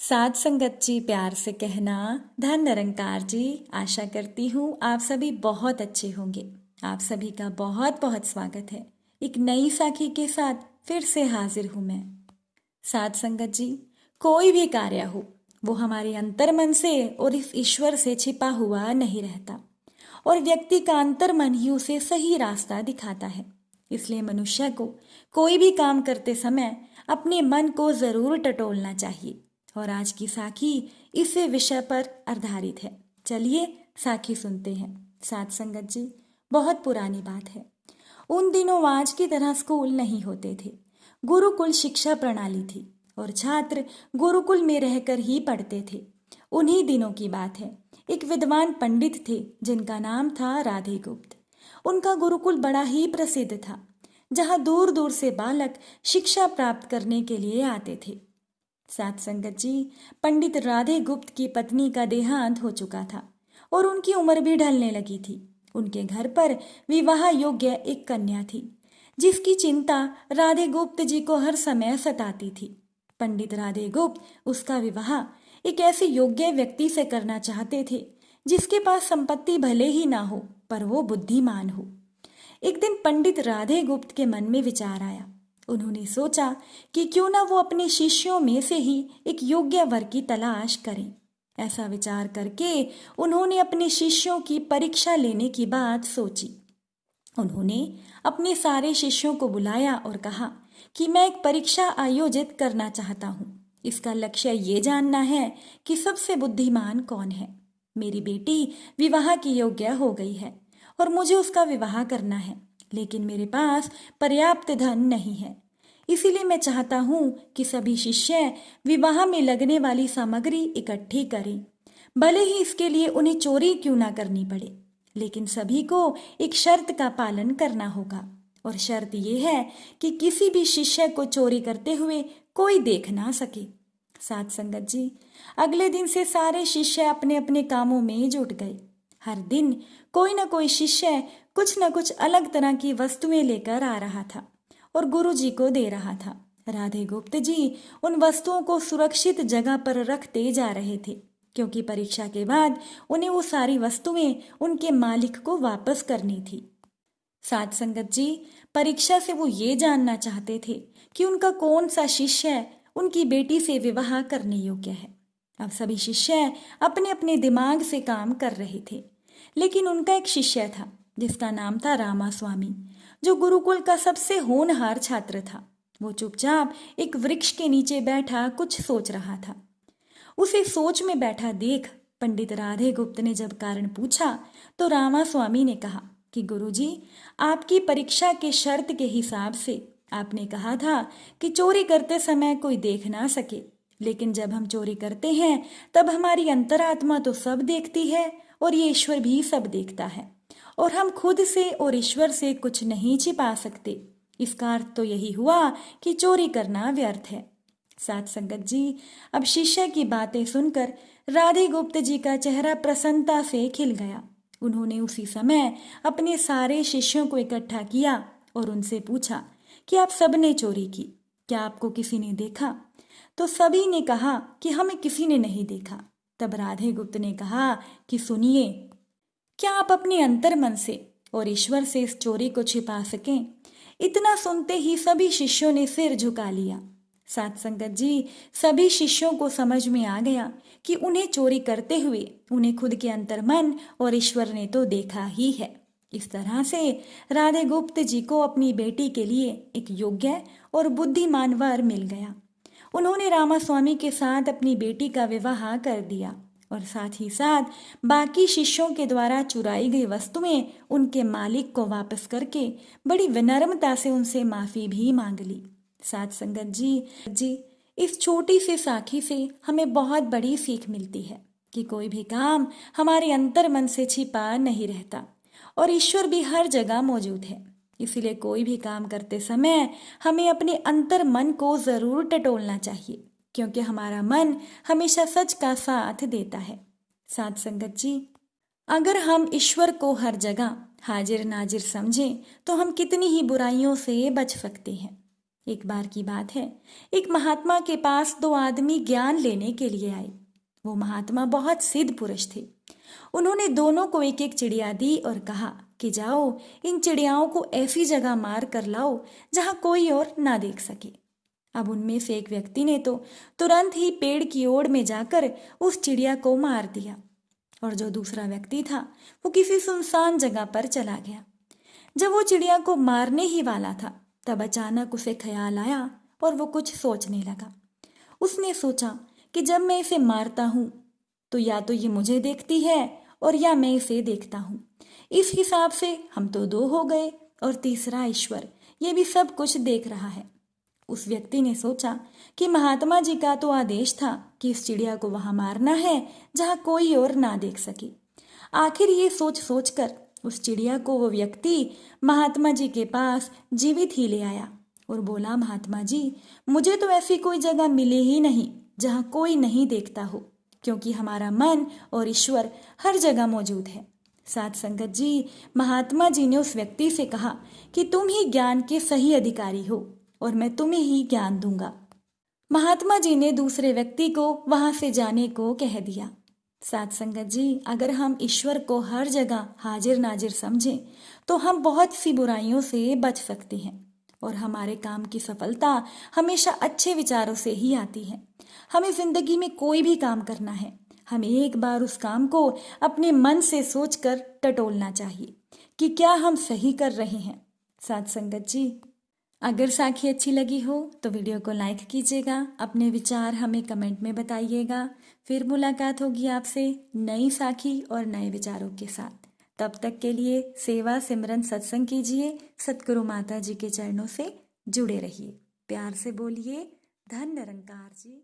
साध संगत जी, प्यार से कहना। धन निरंकार जी, आशा करती हूँ आप सभी बहुत अच्छे होंगे। आप सभी का बहुत बहुत स्वागत है। एक नई साखी के साथ फिर से हाजिर हूँ मैं। साध संगत जी, कोई भी कार्य हो वो हमारे अंतर्मन से और इस ईश्वर से छिपा हुआ नहीं रहता, और व्यक्ति का अंतर्मन ही उसे सही रास्ता दिखाता है। इसलिए मनुष्य को कोई भी काम करते समय अपने मन को जरूर टटोलना चाहिए। और आज की साखी इसी विषय पर आधारित है। चलिए साखी सुनते हैं। साथ संगत जी, बहुत पुरानी बात है। उन दिनों आज की तरह स्कूल नहीं होते थे। गुरुकुल शिक्षा प्रणाली थी और छात्र गुरुकुल में रहकर ही पढ़ते थे। उन्हीं दिनों की बात है। एक विद्वान पंडित थे जिनका नाम था राधे गुप्त। उनका गुरुकुल बड़ा ही प्रसिद्ध था, जहां दूर दूर से बालक शिक्षा प्राप्त करने के लिए आते थे। साथ संगत जी, पंडित राधे गुप्त की पत्नी का देहांत हो चुका था और उनकी उम्र भी ढलने लगी थी। उनके घर पर विवाह योग्य एक कन्या थी, जिसकी चिंता राधे गुप्त जी को हर समय सताती थी। पंडित राधे गुप्त उसका विवाह एक ऐसे योग्य व्यक्ति से करना चाहते थे जिसके पास संपत्ति भले ही ना हो, पर वो बुद्धिमान हो। एक दिन पंडित राधे गुप्त के मन में विचार आया। उन्होंने सोचा कि क्यों ना वो अपने शिष्यों में से ही एक योग्य वर की तलाश करें। ऐसा विचार करके उन्होंने अपने शिष्यों की परीक्षा लेने की बात सोची। उन्होंने अपने सारे शिष्यों को बुलाया और कहा कि मैं एक परीक्षा आयोजित करना चाहता हूँ। इसका लक्ष्य ये जानना है कि सबसे बुद्धिमान कौन है। मेरी बेटी विवाह की योग्य हो गई है और मुझे उसका विवाह करना है, लेकिन मेरे पास पर्याप्त धन नहीं है। इसीलिए मैं चाहता हूँ कि सभी शिष्य विवाह में लगने वाली सामग्री इकट्ठी करें, भले ही इसके लिए उन्हें चोरी क्यों ना करनी पड़े। लेकिन सभी को एक शर्त का पालन करना होगा, और शर्त यह है कि किसी भी शिष्य को चोरी करते हुए कोई देख ना सके। साथ संगत जी, अगले दिन से सारे शिष्य अपने अपने कामों में जुट गए। हर दिन कोई न कोई शिष्य कुछ न कुछ अलग तरह की वस्तुएं लेकर आ रहा था और गुरु जी को दे रहा था। राधे गुप्त जी उन वस्तुओं को सुरक्षित जगह पर रखते जा रहे थे, क्योंकि परीक्षा के बाद उन्हें वो सारी वस्तुएं उनके मालिक को वापस करनी थी। साथ संगत जी, परीक्षा से वो ये जानना चाहते थे कि उनका कौन सा शिष्य उनकी बेटी से विवाह करने योग्य है। अब सभी शिष्य अपने अपने दिमाग से काम कर रहे थे, लेकिन उनका एक शिष्य था जिसका नाम था रामा स्वामी, जो गुरुकुल का सबसे होनहार छात्र था। वो चुपचाप एक वृक्ष के नीचे बैठा कुछ सोच रहा था। उसे सोच में बैठा देख पंडित राधे गुप्त ने जब कारण पूछा तो रामा स्वामी ने कहा कि गुरुजी, आपकी परीक्षा के शर्त के हिसाब से आपने कहा था कि चोरी करते समय कोई देख ना सके, लेकिन जब हम चोरी करते हैं तब हमारी अंतरात्मा तो सब देखती है और ये ईश्वर भी सब देखता है, और हम खुद से और ईश्वर से कुछ नहीं छिपा सकते। इसका अर्थ तो यही हुआ कि चोरी करना व्यर्थ है। साथ संगत जी, अब शिष्य की बातें सुनकर राधे गुप्त जी का चेहरा प्रसन्नता से खिल गया। उन्होंने उसी समय अपने सारे शिष्यों को इकट्ठा किया और उनसे पूछा कि आप सबने चोरी की, क्या आपको किसी ने देखा? तो सभी ने कहा कि हमें किसी ने नहीं देखा। तब राधे गुप्त ने कहा कि सुनिए, क्या आप अपने अंतर्मन से और ईश्वर से इस चोरी को छिपा सकें? इतना सुनते ही सभी शिष्यों ने सिर झुका लिया। साथ संगत जी, सभी शिष्यों को समझ में आ गया कि उन्हें चोरी करते हुए उन्हें खुद के अंतर्मन और ईश्वर ने तो देखा ही है। इस तरह से राधे गुप्त जी को अपनी बेटी के लिए एक योग्य और बुद्धिमान वर मिल गया। उन्होंने रामा स्वामी के साथ अपनी बेटी का विवाह कर दिया और साथ ही साथ बाकी शिष्यों के द्वारा चुराई गई वस्तुएं उनके मालिक को वापस करके बड़ी विनम्रता से उनसे माफी भी मांग ली। साथ संगत जी, इस छोटी सी साखी से हमें बहुत बड़ी सीख मिलती है कि कोई भी काम हमारे अंतर मन से छिपा नहीं रहता, और ईश्वर भी हर जगह मौजूद है। इसीलिए कोई भी काम करते समय हमें अपने अंतर मन को जरूर टटोलना चाहिए, क्योंकि हमारा मन हमेशा सच का साथ देता है। साथ संगत जी, अगर हम ईश्वर को हर जगह हाजिर नाजिर समझें तो हम कितनी ही बुराइयों से बच सकते हैं। एक बार की बात है, एक महात्मा के पास दो आदमी ज्ञान लेने के लिए आए। वो महात्मा बहुत सिद्ध पुरुष थे। उन्होंने दोनों को एक एक चिड़िया दी और कहा कि जाओ इन चिड़ियाओं को ऐसी जगह मार कर लाओ जहां कोई और ना देख सके। अब उनमें से एक व्यक्ति ने तो तुरंत ही पेड़ की ओर में जाकर उस चिड़िया को मार दिया और जो दूसरा व्यक्ति था वो किसी सुनसान जगह पर चला गया। जब वो चिड़िया को मारने ही वाला था तब अचानक उसे ख्याल आया और वो कुछ सोचने लगा। उसने सोचा कि जब मैं इसे मारता हूं तो या तो ये मुझे देखती है और या मैं इसे देखता हूं। इस हिसाब से हम तो दो हो गए और तीसरा ईश्वर ये भी सब कुछ देख रहा है। उस व्यक्ति ने सोचा कि महात्मा जी का तो आदेश था कि इस चिड़िया को वहां मारना है जहां कोई और ना देख सके। आखिर ये सोच सोचकर उस चिड़िया को वो व्यक्ति महात्मा जी के पास जीवित ही ले आया और बोला, महात्मा जी मुझे तो ऐसी कोई जगह मिली ही नहीं जहां कोई नहीं देखता हो, क्योंकि हमारा मन और ईश्वर हर जगह मौजूद है। साथ संगत जी, महात्मा जी ने उस व्यक्ति से कहा कि तुम ही ज्ञान के सही अधिकारी हो और मैं तुम्हें ही ज्ञान दूंगा। महात्मा जी ने दूसरे व्यक्ति को वहां से जाने को कह दिया। साथ संगत जी, अगर हम ईश्वर को हर जगह हाजिर नाजिर समझें तो हम बहुत सी बुराइयों से बच सकते हैं और हमारे काम की सफलता हमेशा अच्छे विचारों से ही आती है। हमें जिंदगी में कोई भी काम करना है, हमें एक बार उस काम को अपने मन से सोचकर टटोलना चाहिए कि क्या हम सही कर रहे हैं। साथ संगत जी, अगर साखी अच्छी लगी हो तो वीडियो को लाइक कीजिएगा, अपने विचार हमें कमेंट में बताइएगा। फिर मुलाकात होगी आपसे नई साखी और नए विचारों के साथ। तब तक के लिए सेवा सिमरन सत्संग कीजिए, सतगुरु माता जी के चरणों से जुड़े रहिए। प्यार से बोलिए, धन निरंकार जी।